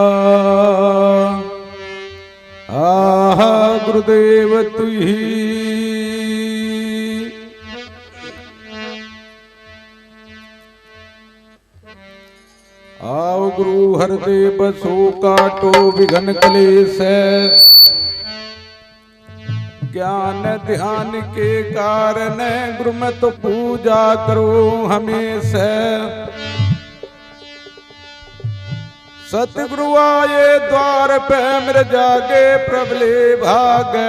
आहा गुरुदेव तुही आओ गुरु हरदेव सो काटो विघन क्लेश ज्ञान ध्यान के कारण गुरु में तो पूजा करो हमेशा। सतगुरु आए द्वार पे मेरे जागे प्रबले भागे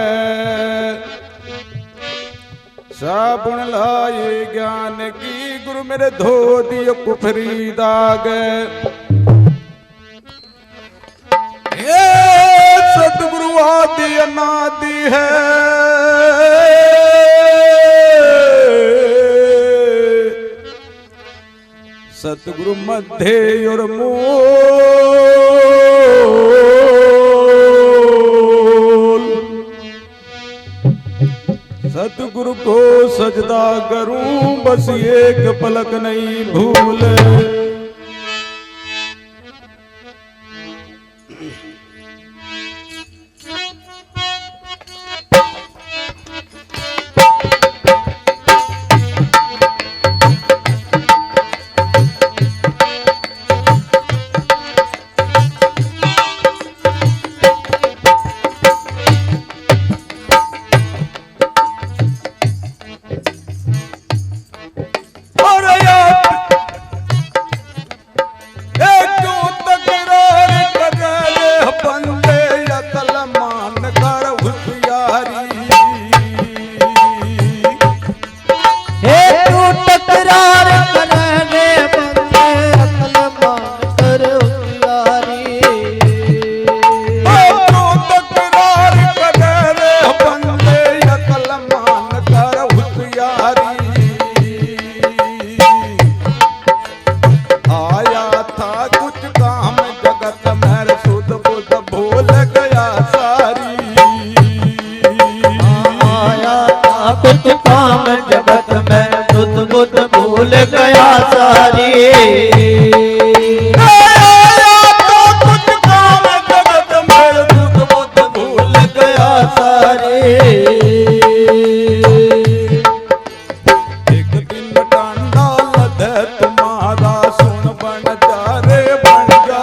साबुन लाए ज्ञान की गुरु मेरे धो दियो कुफरी दागे। ये सतगुरु आदि अनादि है सतगुरु मध्य और मूल सतगुरु को सजदा करूं बस एक पलक नहीं भूले। कुछ काम जगत में सुध बुध भूल गया सारी। कुछ काम जगत में सुध बुध भूल गया सारी। एक दिन डांडा लदे तुम्हारा सुन बन जा रे बन जा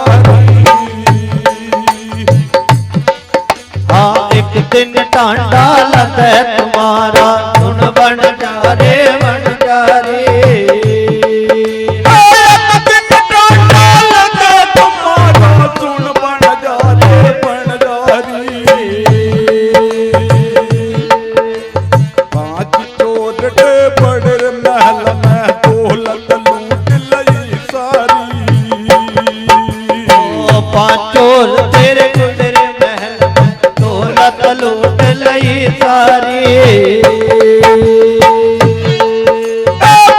हाँ एक दिन डांडा लदे तुम्हारा सुन बन जा रे बन जा रे। एक दिन डांडा लदे तुम्हारा सुन बन जा रे बन जा पांच चोर के बड़े महल में दौलत लूट लई सारी। पांच चोर तेरे गुजरे महल में दौलत लूट लई सारी।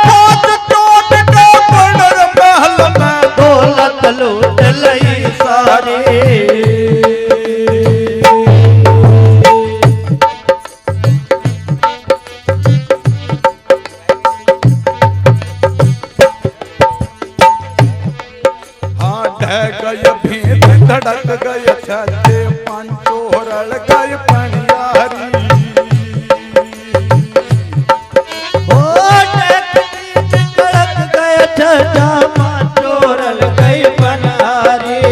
पांच चोर के बड़े महल में दौलत लूट लई सारी। हाँ ढह गए भीत धड़क गए छज्जे पांचो रल गए पनियारी। कड़क गए छजा चोरल गई बनहारी।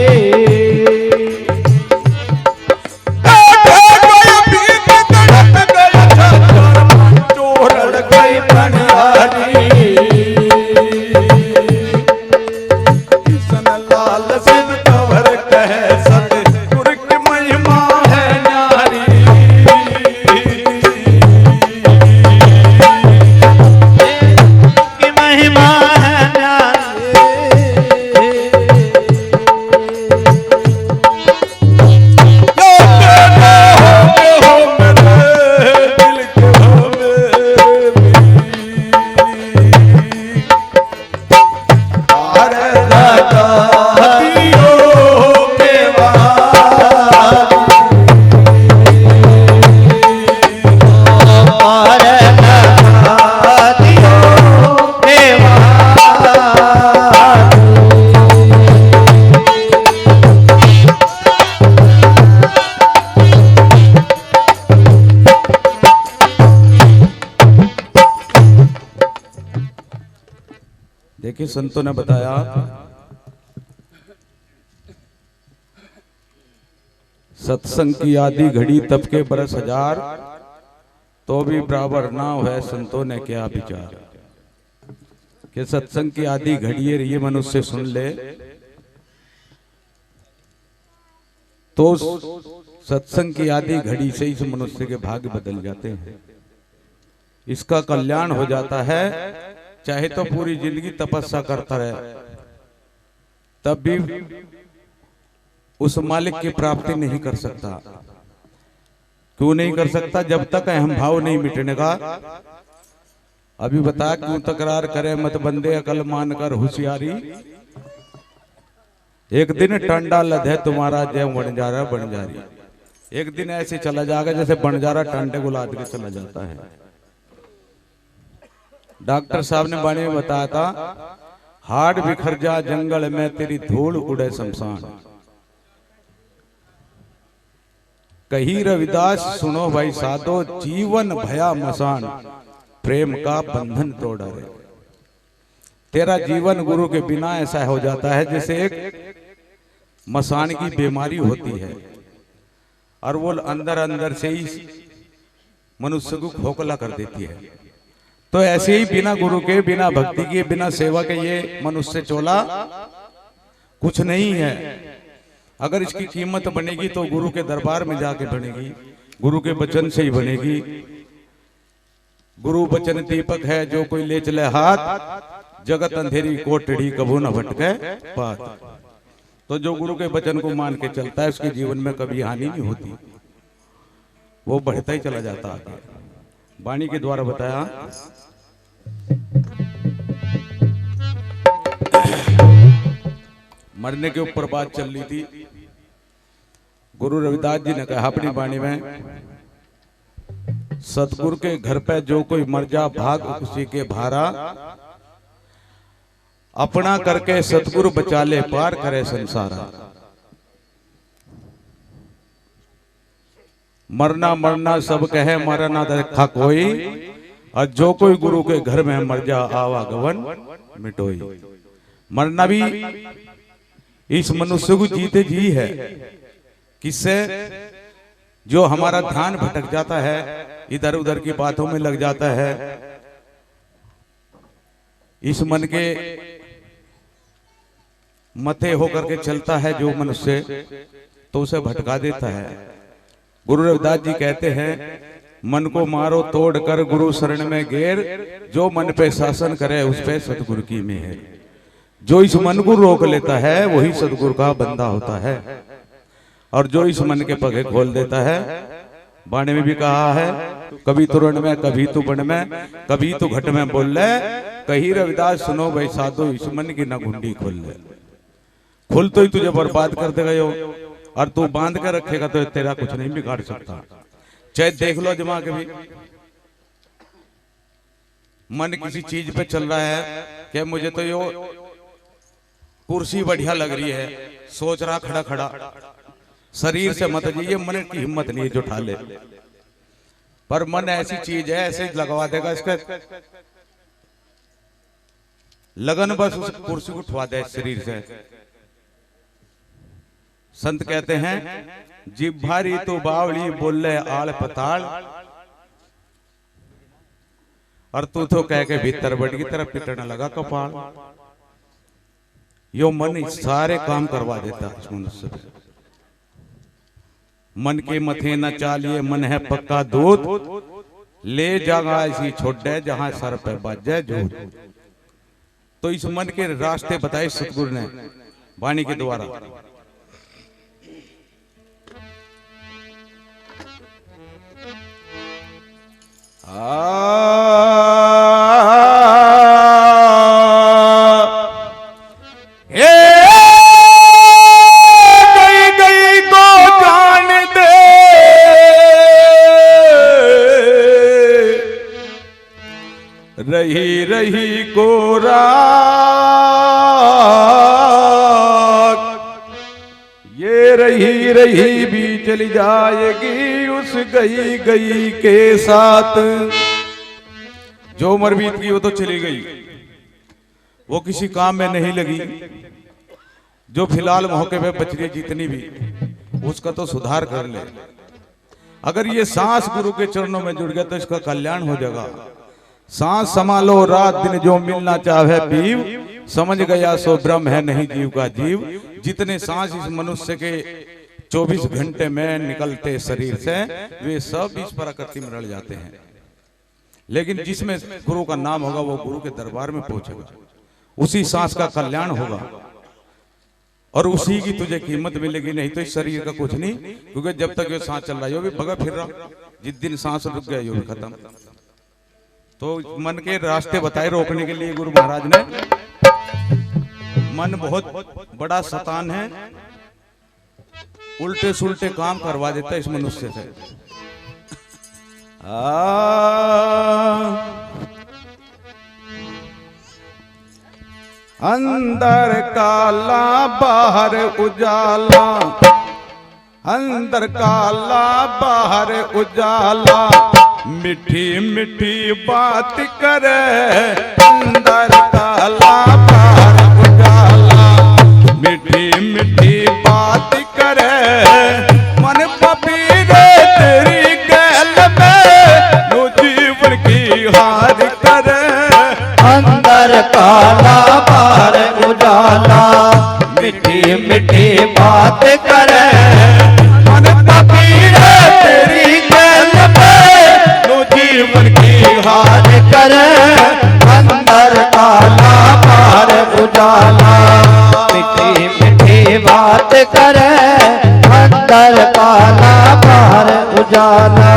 भीत धड़क गए छज्जा पांचो रल गए पनियारी। किशन लाल सिंह कंवर कहे सतगुरु की महिमा है न्यारी। संतों ने बताया सत्संग की आधी घड़ी तब के बरस हजार, तो भी बराबर ना है संतों ने क्या विचार। कि सत्संग की आधी घड़ी ये मनुष्य सुन ले तो सत्संग की आधी घड़ी से इस मनुष्य के भाग्य बदल जाते हैं, इसका कल्याण हो जाता है। चाहे तो पूरी जिंदगी तपस्या करता रहे तब भी उस मालिक की प्राप्ति नहीं कर सकता। क्यों नहीं कर सकता? जब तक अहम भाव नहीं मिटने का। अभी बता, क्यों तकरार करे मत बंदे अकल मानकर होशियारी, एक दिन टंडा लदे तुम्हारा जय बंजारा बंजारी। एक दिन ऐसे चला जाएगा जैसे बंजारा टंडे को लाद के चला जाता है। डॉक्टर साहब ने बाणी में बताया था, हाड़ बिखर जा जंगल में तेरी धूल उड़े शमशान। कही रविदास सुनो भाई साधो, जीवन भया मसान, प्रेम का बंधन तोड़ रे। तेरा जीवन गुरु के बिना ऐसा हो जाता है जैसे एक मसान की बीमारी होती है और वो अंदर अंदर से ही मनुष्य को खोखला कर देती है। तो ऐसे ही बिना गुरु के, बिना भक्ति के, बिना सेवा के ये मनुष्य चोला कुछ नहीं है। अगर इसकी कीमत बनेगी तो गुरु के दरबार में जाके बनेगी, गुरु के वचन से ही बनेगी। गुरु वचन दीपक है जो कोई ले चले हाथ, जगत अंधेरी कोठड़ी कभू न भटके पात। तो जो गुरु के वचन को मान के चलता है उसके जीवन में कभी हानि नहीं होती, वो बढ़ता ही चला जाता है। वाणी के द्वारा बताया, मरने के ऊपर बात चल रही थी। गुरु रविदास जी ने कहा अपनी वाणी में, सतगुरु के घर पे जो कोई मर जा भाग उसी के भारा, अपना करके सतगुरु बचा ले पार करे संसारा। मरना मरना सब कहे मरा ना देखा कोई, और जो कोई गुरु के घर में मर जा आवागमन मिटोई। मरना भी इस मनुष्य को जीते जी है। किससे? जो हमारा ध्यान भटक जाता है, इधर उधर की बातों में लग जाता है, इस मन के मथे होकर के चलता है जो मनुष्य, तो उसे भटका देता है। गुरु रविदास जी कहते हैं, मन को मारो तोड़ कर गुरु शरण में गेर, जो मन पे शासन करे उस पे सतगुरु की मेहर। जो इस मन को रोक लेता है वही सतगुरु का बंदा होता है, और जो इस मन के पगे खोल देता है, बाणे में भी कहा है, कभी तो रण में कभी तो बन में कभी तो घट में बोल ले, कही रविदास सुनो भाई साधो, इस मन की ना गुंडी खोल ले। खुल तो ही तुझे बर्बाद कर दे गए हो, और तू बांध कर रखेगा तो तेरा कुछ नहीं बिगाड़ सकता। चाहे देख लो जमा के भी, मन किसी चीज पे चल रहा है कि मुझे तो यो कुर्सी बढ़िया लग रही है, सोच रहा खड़ा खड़ा, शरीर से मत जाइए, मन की हिम्मत नहीं है जो उठा ले। पर मन ऐसी चीज है, ऐसे लगवा देगा इसका लगन, बस उस कुर्सी को उठवा दे शरीर से। संत कहते हैं, जिभारी तो बावली बोले आल पताल, और तू तो कह के भीतर बढ़ की तरफ पिटने लगा कपाल। यो मन सारे काम करवा देता इस मनुष्य से। मन के मथे न चालिए मन है पक्का दूध, ले जागा ऐसी छोड़े जहां सर पे बाजे झूठ। तो इस मन के रास्ते बताए सतगुरु ने वाणी के द्वारा। गई को जान दे, रही रही को रात, ये रही रही भी चली जाएगी उस गई गई के साथ। जो उम्र बीत गई वो तो चली गई, वो किसी काम में नहीं लगी, जो फिलहाल मौके पे बच रही जितनी भी, उसका तो सुधार कर ले। अगर ये सांस गुरु के चरणों में जुड़ गया तो इसका कल्याण हो जाएगा। सांस संभालो रात दिन जो मिलना चाहे पीव, समझ गया सो ब्रह्म है नहीं जीव का जीव। जितने सांस इस मनुष्य के 24 घंटे में निकलते शरीर से, वे सब इस प्रकृति में रल जाते हैं। लेकिन जिसमें गुरु का नाम होगा वो गुरु के दरबार में पहुंचेगा, उसी सांस का कल्याण होगा और उसी की तुझे कीमत मिलेगी। नहीं तो इस शरीर का कुछ नहीं, क्योंकि जब तक ये सांस चल रहा है वो भी भगा फिर रहा, जिस दिन सांस रुक गया ये भी खत्म। तो मन के रास्ते बताए रोकने के लिए गुरु महाराज ने। मन बहुत बड़ा शैतान है, उल्टे सुल्टे काम करवा देता है इस मनुष्य से। अंदर काला बाहर उजाला, अंदर काला बाहर उजाला, मीठी मीठी बात करे। अंदर काला बाहर उजाला, मीठी मीठी बात करे। मन पपीरे तेरी गैल में नो जीवन की हार करे। अंदर काला बाहर उजाला, मीठी मीठी बात करे। मन पपीरे तेरी गैल में नो जीवन की हार करे। अंदर काला बाहर उजाला, मीठी मीठी बात करे। अंदर काला बाहर उजाला।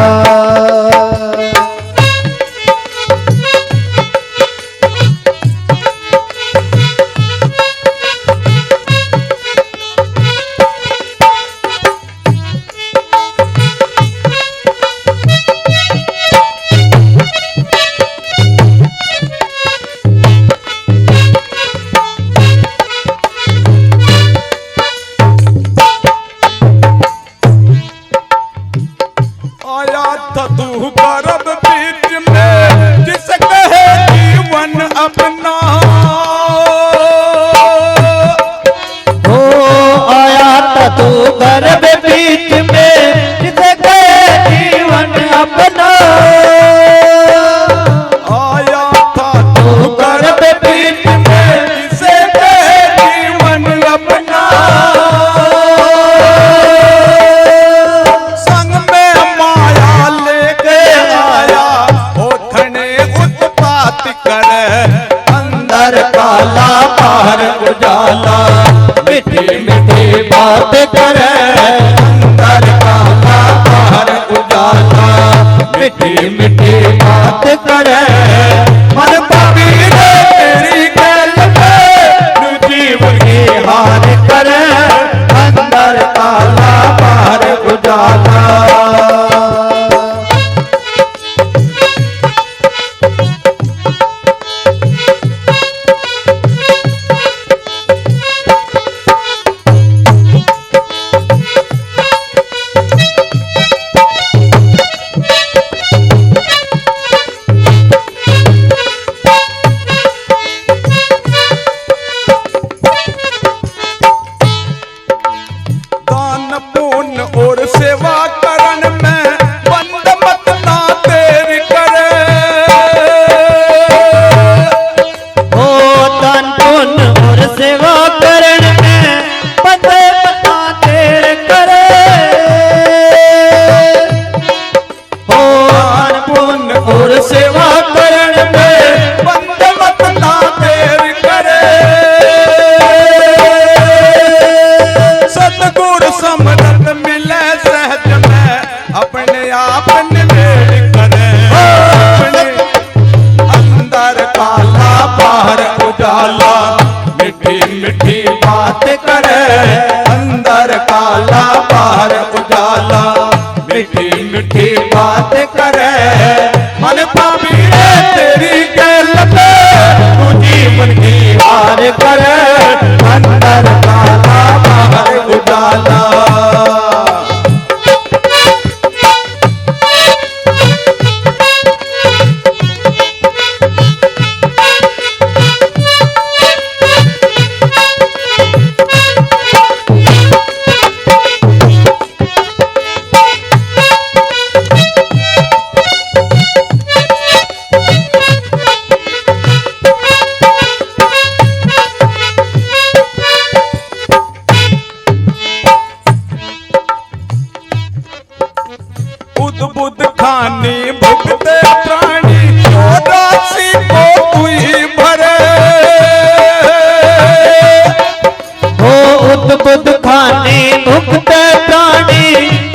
प्राणी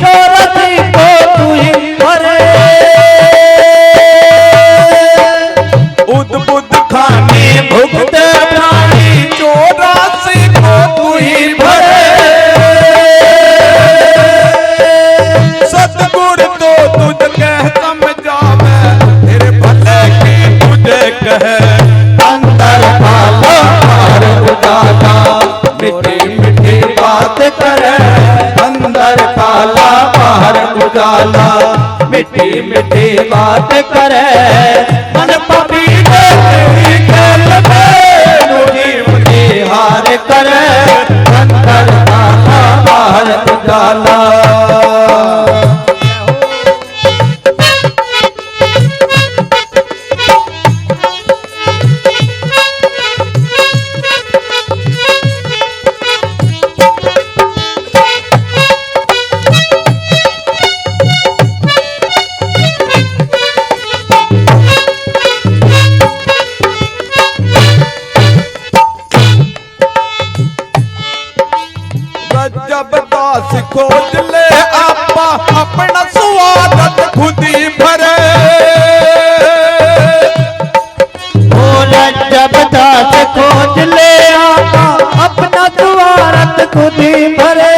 चौरासी को तू ही भरे। उद्बुद्ध खाने भुगते प्राणी 84 को तू ही भरे। सतगुर तो तुझ कह समझावे, तेरे भले की तुझे कहे। अंदर काला बाहर उजाला, मीठी मीठी बात करे। अंदर काला बाहर उजाला, मीठी मीठी बात करे। मन पपीते तेरी गल में नुरी मुझे हार करे। अंदर काला बाहर उजाला। जब दास खोज ले आपा, अपना स्वागत खुद ही भरे। जब दास खोज ले आपा, अपना स्वागत खुद ही भरे।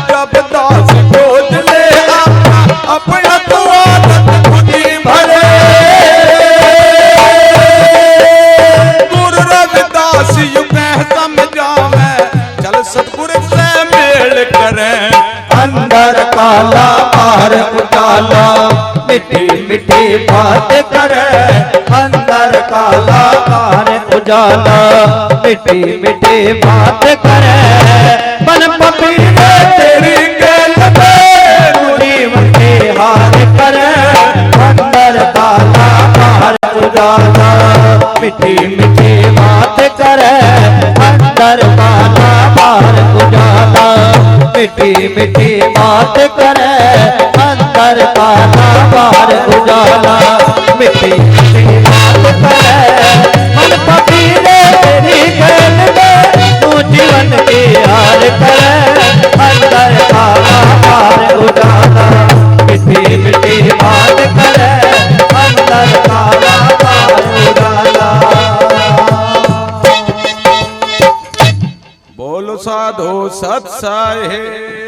जब दास खोज ले आपा, अपना स्वागत खुद ही भरे। गुरु रविदास यूं कह समझावे, चल सतगुर से मेल करें। अंदर काला बाहर उजाला, मीठी मीठी बात करे। अंदर काला बाहर उजाला, मीठी मीठी बात करे। मन पपीते तेरी गल में नुरी मुझे हार करे। अंदर काला बाहर उजाला, मीठी मीठी बात करे। अंदर काला बाहर उजाला, मीठी मीठी बात करे। अंदर काला बाहर उजाला, मीठी मीठी बात करे। मन पपीते तेरी गल में तू जीवन की हार करे। अंदर काला बाहर उजाला, मीठी मीठी बात करे। अंदर काला बाहर उजाला। बोलो साधो सत साहे।